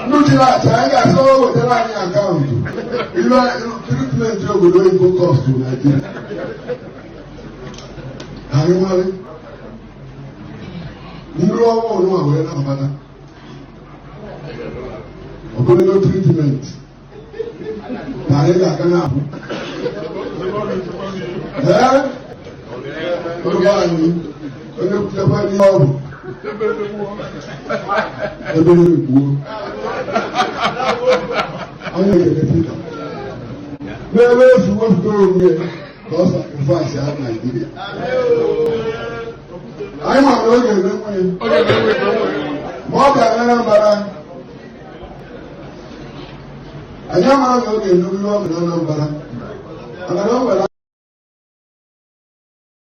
Nutila, I saw what the line account. You are treatment of the cost to Nigeria. Are you married? No, no treatment. Parega can happen. I